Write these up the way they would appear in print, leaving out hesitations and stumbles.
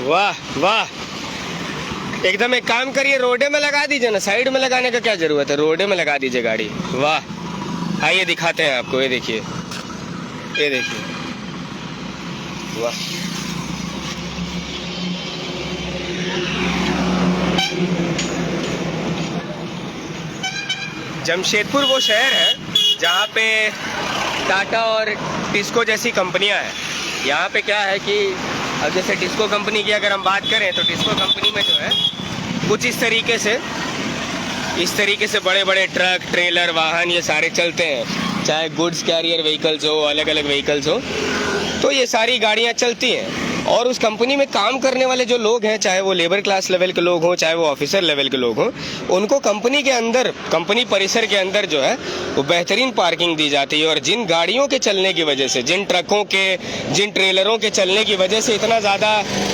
वाह वाह, एकदम एक काम करिए, रोडे में लगा दीजिए ना, साइड में लगाने का क्या जरूरत है, रोडे में लगा दीजिए गाड़ी। वाह, आइए दिखाते हैं आपको, ये देखिए, ये देखिए, वाह। जमशेदपुर वो शहर है जहाँ पे टाटा और टिस्को जैसी कंपनियाँ हैं। यहाँ पे क्या है कि अब जैसे टिस्को कंपनी की अगर हम बात करें तो टिस्को कंपनी में जो है कुछ इस तरीके से बड़े बड़े ट्रक, ट्रेलर, वाहन ये सारे चलते हैं, चाहे गुड्स कैरियर व्हीकल्स हो, अलग अलग व्हीकल्स हो, तो ये सारी गाड़ियाँ चलती हैं। और उस कंपनी में काम करने वाले जो लोग हैं, चाहे वो लेबर क्लास लेवल के लोग हों, चाहे वो ऑफिसर लेवल के लोग हों, उनको कंपनी के अंदर, कंपनी परिसर के अंदर जो है वो बेहतरीन पार्किंग दी जाती है। और जिन गाड़ियों के चलने की वजह से, जिन ट्रकों के, जिन ट्रेलरों के चलने की वजह से इतना ज़्यादा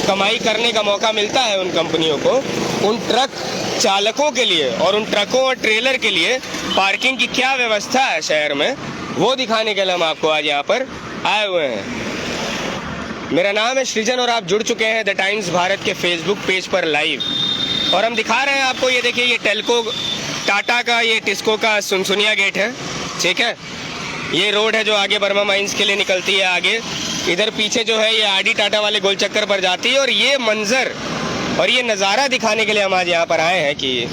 कमाई करने का मौका मिलता है उन कंपनियों को, उन ट्रक चालकों के लिए और उन ट्रकों और ट्रेलर के लिए पार्किंग की क्या व्यवस्था है शहर में, वो दिखाने के लिए हम आपको आज यहाँ पर आए हुए हैं। मेरा नाम है सृजन और आप जुड़ चुके हैं द टाइम्स भारत के फेसबुक पेज पर लाइव, और हम दिखा रहे हैं आपको, ये देखिए, ये टेल्को टाटा का, ये टिस्को का सुनसुनिया गेट है, ठीक है। ये रोड है जो आगे बर्मा माइंस के लिए निकलती है आगे, इधर पीछे जो है ये आरडी टाटा वाले गोल चक्कर पर जाती है। और ये मंजर और ये नज़ारा दिखाने के लिए हम आज यहाँ पर आए हैं कि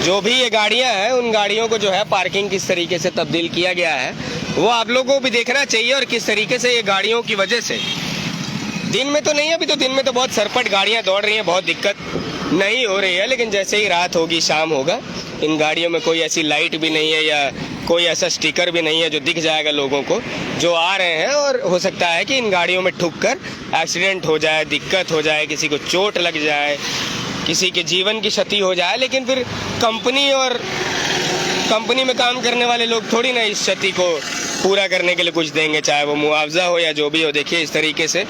जो भी ये गाड़ियाँ हैं, उन गाड़ियों को जो है पार्किंग किस तरीके से तब्दील किया गया है, वो आप लोगों को भी देखना चाहिए। और किस तरीके से ये गाड़ियों की वजह से, दिन में तो नहीं, अभी तो दिन में तो बहुत सरपट गाड़ियाँ दौड़ रही हैं, बहुत दिक्कत नहीं हो रही है, लेकिन जैसे ही रात होगी, शाम होगा, इन गाड़ियों में कोई ऐसी लाइट भी नहीं है या कोई ऐसा स्टिकर भी नहीं है जो दिख जाएगा लोगों को जो आ रहे हैं। और हो सकता है कि इन गाड़ियों में ठुक कर एक्सीडेंट हो जाए, दिक्कत हो जाए, किसी को चोट लग जाए, किसी के जीवन की क्षति हो जाए। लेकिन फिर कंपनी और कंपनी में काम करने वाले लोग थोड़ी ना इस क्षति को पूरा करने के लिए कुछ देंगे, चाहे वो मुआवजा हो या जो भी हो। देखिए इस तरीके से,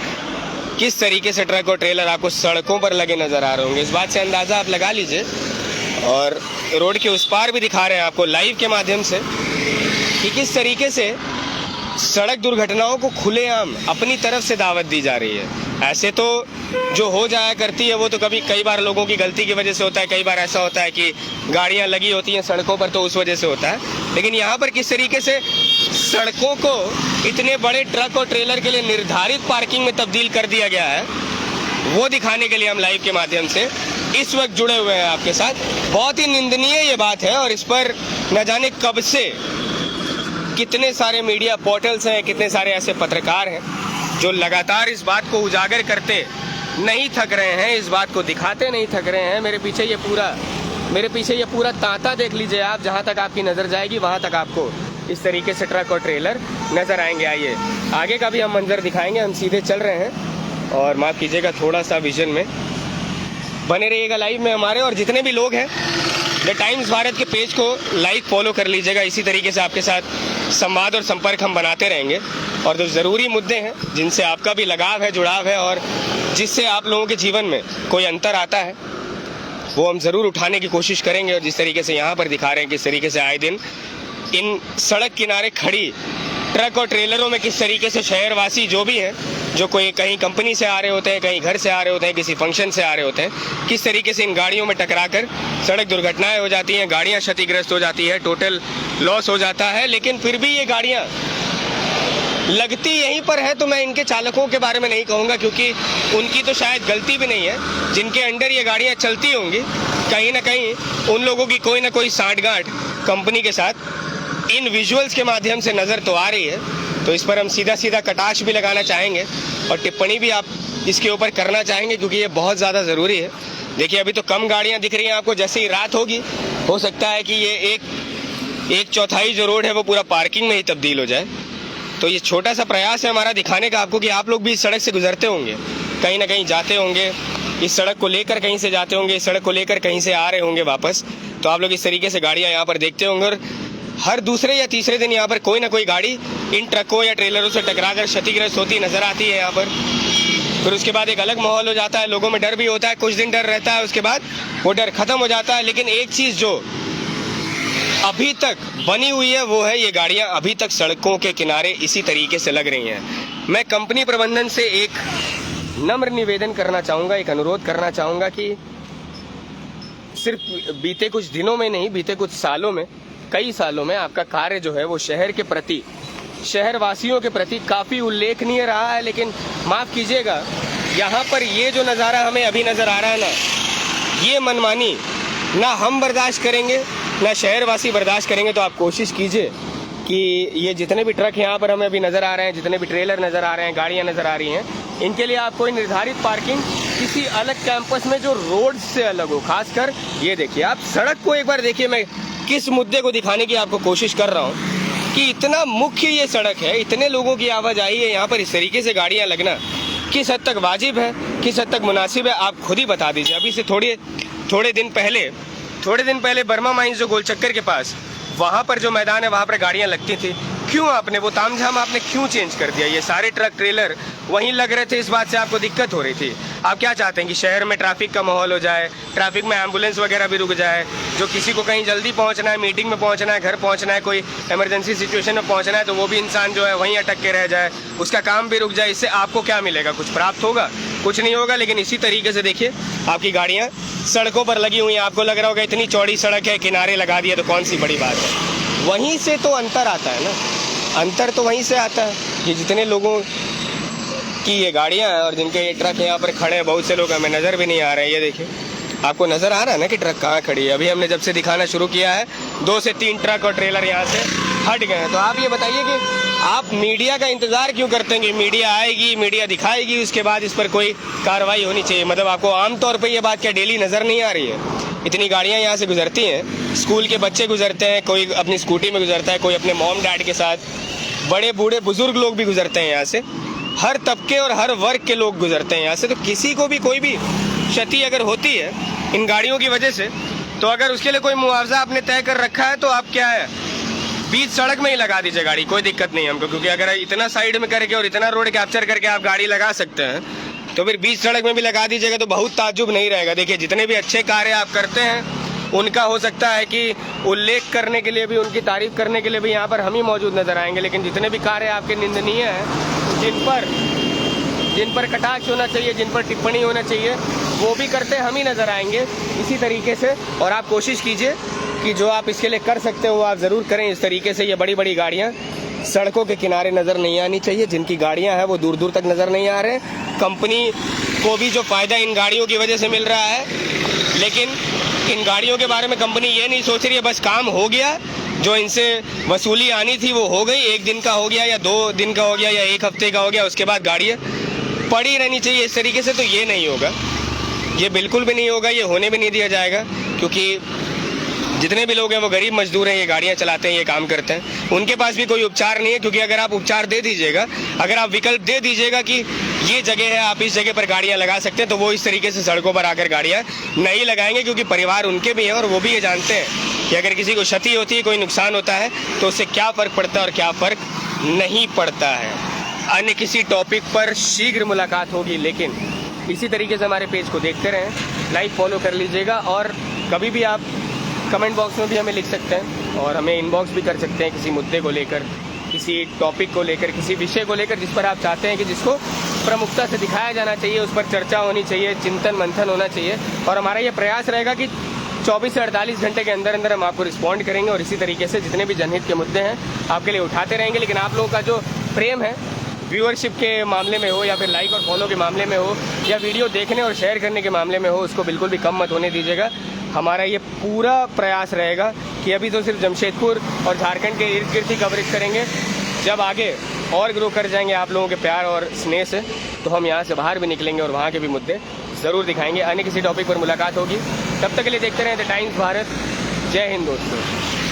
किस तरीके से ट्रक और ट्रेलर आपको सड़कों पर लगे नज़र आ रहे होंगे, इस बात से अंदाज़ा आप लगा लीजिए। और रोड के उस पार भी दिखा रहे हैं आपको लाइव के माध्यम से कि किस तरीके से सड़क दुर्घटनाओं को खुलेआम अपनी तरफ से दावत दी जा रही है। ऐसे तो जो हो जाया करती है वो तो कई बार लोगों की गलती की वजह से होता है, कई बार ऐसा होता है कि गाड़ियां लगी होती हैं सड़कों पर तो उस वजह से होता है। लेकिन यहाँ पर किस तरीके से सड़कों को इतने बड़े ट्रक और ट्रेलर के लिए निर्धारित पार्किंग में तब्दील कर दिया गया है, वो दिखाने के लिए हम लाइव के माध्यम से इस वक्त जुड़े हुए हैं आपके साथ। बहुत ही निंदनीय ये बात है और इस पर न जाने कब से कितने सारे मीडिया पोर्टल्स हैं, कितने सारे ऐसे पत्रकार हैं जो लगातार इस बात को उजागर करते नहीं थक रहे हैं, इस बात को दिखाते नहीं थक रहे हैं। मेरे पीछे ये पूरा तांता देख लीजिए आप, जहाँ तक आपकी नज़र जाएगी वहाँ तक आपको इस तरीके से ट्रक और ट्रेलर नज़र आएंगे। आइए आगे का भी हम मंजर दिखाएंगे। हम सीधे चल रहे हैं और माफ़ कीजिएगा थोड़ा सा विजन में बने रहिएगा लाइव में हमारे। और जितने भी लोग हैं द टाइम्स भारत के पेज को लाइक फॉलो कर लीजिएगा। इसी तरीके से आपके साथ संवाद और संपर्क हम बनाते रहेंगे। और जो ज़रूरी मुद्दे हैं जिनसे आपका भी लगाव है, जुड़ाव है और जिससे आप लोगों के जीवन में कोई अंतर आता है, वो हम ज़रूर उठाने की कोशिश करेंगे। और जिस तरीके से यहाँ पर दिखा रहे हैं किस तरीके से आए दिन इन सड़क किनारे खड़ी ट्रक और ट्रेलरों में किस तरीके से शहरवासी जो भी हैं, जो कोई कहीं कंपनी से आ रहे होते हैं, कहीं घर से आ रहे होते हैं, किसी फंक्शन से आ रहे होते हैं, किस तरीके से इन गाड़ियों में टकराकर सड़क दुर्घटनाएं हो जाती हैं, गाड़ियां क्षतिग्रस्त हो जाती है, टोटल लॉस हो जाता है। लेकिन फिर भी ये गाड़ियां लगती यहीं पर है, तो मैं इनके चालकों के बारे में नहीं कहूँगा क्योंकि उनकी तो शायद गलती भी नहीं है। जिनके अंडर ये गाड़ियाँ चलती होंगी, कहीं ना कहीं उन लोगों की कोई ना कोई सांठगांठ कंपनी के साथ इन विजुअल्स के माध्यम से नज़र तो आ रही है। तो इस पर हम सीधा कटाक्ष भी लगाना चाहेंगे और टिप्पणी भी आप इसके ऊपर करना चाहेंगे क्योंकि ये बहुत ज़्यादा ज़रूरी है। देखिए अभी तो कम गाड़ियाँ दिख रही हैं आपको, जैसे ही रात होगी हो सकता है कि ये एक चौथाई जो रोड है वो पूरा पार्किंग में ही तब्दील हो जाए। तो ये छोटा सा प्रयास है हमारा दिखाने का आपको कि आप लोग भी इस सड़क से गुजरते होंगे, कहीं ना कहीं जाते होंगे, इस सड़क को लेकर कहीं से जाते होंगे, इस सड़क को लेकर कहीं से आ रहे होंगे वापस। तो आप लोग इस तरीके से गाड़ियाँ यहाँ पर देखते होंगे और हर दूसरे या तीसरे दिन यहाँ पर कोई ना कोई गाड़ी इन ट्रकों या ट्रेलरों से टकराकर क्षतिग्रस्त होती नजर आती है यहाँ पर। फिर उसके बाद एक अलग माहौल हो जाता है, लोगों में डर भी होता है, कुछ दिन डर रहता है, उसके बाद वो डर खत्म हो जाता है। लेकिन एक चीज़ जो अभी तक बनी हुई है वो है ये गाड़ियाँ अभी तक सड़कों के किनारे इसी तरीके से लग रही हैं। मैं कंपनी प्रबंधन से एक नम्र निवेदन करना चाहूँगा, एक अनुरोध करना चाहूँगा कि सिर्फ बीते कुछ दिनों में नहीं, बीते कुछ सालों में, कई सालों में आपका कार्य जो है वो शहर के प्रति, शहरवासियों के प्रति काफ़ी उल्लेखनीय रहा है। लेकिन माफ़ कीजिएगा, यहाँ पर ये जो नज़ारा हमें अभी नज़र आ रहा है ना, ये मनमानी ना हम बर्दाश्त करेंगे ना शहरवासी बर्दाश्त करेंगे। तो आप कोशिश कीजिए कि ये जितने भी ट्रक यहाँ पर हमें अभी नज़र आ रहे हैं, जितने भी ट्रेलर नज़र आ रहे हैं, गाड़ियाँ नज़र आ रही हैं, इनके लिए आप कोई निर्धारित पार्किंग किसी अलग कैंपस में जो रोड से अलग हो। खासकर ये देखिए, आप सड़क को एक बार देखिए। मैं किस मुद्दे को दिखाने की आपको कोशिश कर रहा हूँ कि इतना मुख्य ये सड़क है, इतने लोगों की आवाजाही है, यहाँ पर इस तरीके से गाड़ियाँ लगना किस हद तक वाजिब है, किस हद तक मुनासिब है, आप खुद ही बता दीजिए। अभी से थोड़े दिन पहले बर्मा माइंस जो गोलचक्कर के पास, वहाँ पर जो मैदान है, वहाँ पर गाड़ियाँ लगती थी। क्यों आपने वो तामझाम आपने क्यों चेंज कर दिया? ये सारे ट्रक ट्रेलर वहीं लग रहे थे, इस बात से आपको दिक्कत हो रही थी। आप क्या चाहते हैं कि शहर में ट्रैफिक का माहौल हो जाए, ट्रैफिक में एम्बुलेंस वगैरह भी रुक जाए, जो किसी को कहीं जल्दी पहुंचना है, मीटिंग में पहुंचना है, घर पहुंचना है, कोई इमरजेंसी सिचुएशन में पहुंचना है, तो वो भी इंसान जो है वहीं अटक के रह जाए, उसका काम भी रुक जाए। इससे आपको क्या मिलेगा? कुछ प्राप्त होगा? कुछ नहीं होगा। लेकिन इसी तरीके से देखिए, आपकी गाड़ियाँ सड़कों पर लगी हुई हैं। आपको लग रहा होगा इतनी चौड़ी सड़क है, किनारे लगा दिया तो कौन सी बड़ी बात है। वहीं से तो अंतर आता है ना, अंतर तो वहीं से आता है कि जितने लोगों की ये गाड़ियां हैं और जिनके ये ट्रक यहाँ पर खड़े हैं, बहुत से लोग हमें नज़र भी नहीं आ रहे हैं। ये देखिए, आपको नज़र आ रहा है ना कि ट्रक कहाँ खड़ी है। अभी हमने जब से दिखाना शुरू किया है, 2 से 3 ट्रक और ट्रेलर यहाँ से हट गए हैं। तो आप ये बताइए कि आप मीडिया का इंतज़ार क्यों करते हैं कि मीडिया आएगी, मीडिया दिखाएगी, उसके बाद इस पर कोई कार्रवाई होनी चाहिए? मतलब आपको आमतौर पर यह बात क्या डेली नज़र नहीं आ रही है? इतनी गाड़ियाँ यहाँ से गुजरती हैं, स्कूल के बच्चे गुजरते हैं, कोई अपनी स्कूटी में गुजरता है, कोई अपने मॉम डैड के साथ, बड़े बूढ़े बुजुर्ग लोग भी गुजरते हैं यहाँ से, हर तबके और हर वर्ग के लोग गुजरते हैं यहाँ से। तो किसी को भी कोई भी क्षति अगर होती है इन गाड़ियों की वजह से, तो अगर उसके लिए कोई मुआवजा आपने तय कर रखा है, तो आप क्या है, बीच सड़क में ही लगा दीजिए गाड़ी, कोई दिक्कत नहीं हमको। क्योंकि अगर इतना साइड में करके और इतना रोड कैप्चर करके आप गाड़ी लगा सकते हैं, तो फिर बीच सड़क में भी लगा दीजिएगा तो बहुत ताज्जुब नहीं रहेगा। देखिए, जितने भी अच्छे कार्य आप करते हैं, उनका हो सकता है कि उल्लेख करने के लिए भी, उनकी तारीफ करने के लिए भी यहाँ पर हम ही मौजूद नजर आएंगे। लेकिन जितने भी कार्य आपके निंदनीय हैं, जिन पर कटाक्ष होना चाहिए, जिन पर टिप्पणी होना चाहिए, वो भी करते हम ही नजर आएंगे इसी तरीके से। और आप कोशिश कीजिए कि जो आप इसके लिए कर सकते हो वो आप ज़रूर करें। इस तरीके से ये बड़ी बड़ी गाड़ियाँ सड़कों के किनारे नज़र नहीं आनी चाहिए। जिनकी गाड़ियाँ हैं वो दूर दूर तक नज़र नहीं आ रहे। कंपनी को भी जो फ़ायदा इन गाड़ियों की वजह से मिल रहा है, लेकिन इन गाड़ियों के बारे में कंपनी ये नहीं सोच रही है बस काम हो गया, जो इनसे वसूली आनी थी वो हो गई, 1 दिन का हो गया या 2 दिन का हो गया या 1 हफ्ते का हो गया, उसके बाद गाड़ियाँ पड़ी रहनी चाहिए इस तरीके से। तो ये नहीं होगा, ये बिल्कुल भी नहीं होगा, ये होने भी नहीं दिया जाएगा। क्योंकि जितने भी लोग हैं वो गरीब मजदूर हैं, ये गाड़ियाँ चलाते हैं, ये काम करते हैं, उनके पास भी कोई उपचार नहीं है। क्योंकि अगर आप उपचार दे दीजिएगा, अगर आप विकल्प दे दीजिएगा कि ये जगह है, आप इस जगह पर गाड़ियाँ लगा सकते हैं, तो वो इस तरीके से सड़कों पर आकर गाड़ियाँ नहीं लगाएंगे। क्योंकि परिवार उनके भी हैं और वो भी ये जानते हैं कि अगर किसी को क्षति होती है, कोई नुकसान होता है, तो उससे क्या फ़र्क पड़ता है और क्या फ़र्क नहीं पड़ता है। अन्य किसी टॉपिक पर शीघ्र मुलाकात होगी, लेकिन इसी तरीके से हमारे पेज को देखते रहें, लाइक फॉलो कर लीजिएगा। और कभी भी आप कमेंट बॉक्स में भी हमें लिख सकते हैं और हमें इनबॉक्स भी कर सकते हैं किसी मुद्दे को लेकर, किसी टॉपिक को लेकर, किसी विषय को लेकर जिस पर आप चाहते हैं कि जिसको प्रमुखता से दिखाया जाना चाहिए, उस पर चर्चा होनी चाहिए, चिंतन मंथन होना चाहिए। और हमारा ये प्रयास रहेगा कि 24 से 48 घंटे के अंदर अंदर हम आपको रिस्पॉन्ड करेंगे और इसी तरीके से जितने भी जनहित के मुद्दे हैं आपके लिए उठाते रहेंगे। लेकिन आप लोगों का जो प्रेम है व्यूअरशिप के मामले में हो, या फिर लाइक और फॉलो के मामले में हो, या वीडियो देखने और शेयर करने के मामले में हो, उसको बिल्कुल भी कम मत होने दीजिएगा। हमारा ये पूरा प्रयास रहेगा कि अभी तो सिर्फ जमशेदपुर और झारखंड के इर्द गिर्द ही कवरेज करेंगे। जब आगे और ग्रो कर जाएंगे आप लोगों के प्यार और स्नेह से, तो हम यहाँ से बाहर भी निकलेंगे और वहाँ के भी मुद्दे ज़रूर दिखाएंगे। अन्य किसी टॉपिक पर मुलाकात होगी, तब तक के लिए देखते रहें द टाइम्स भारत। जय हिंद दोस्तों।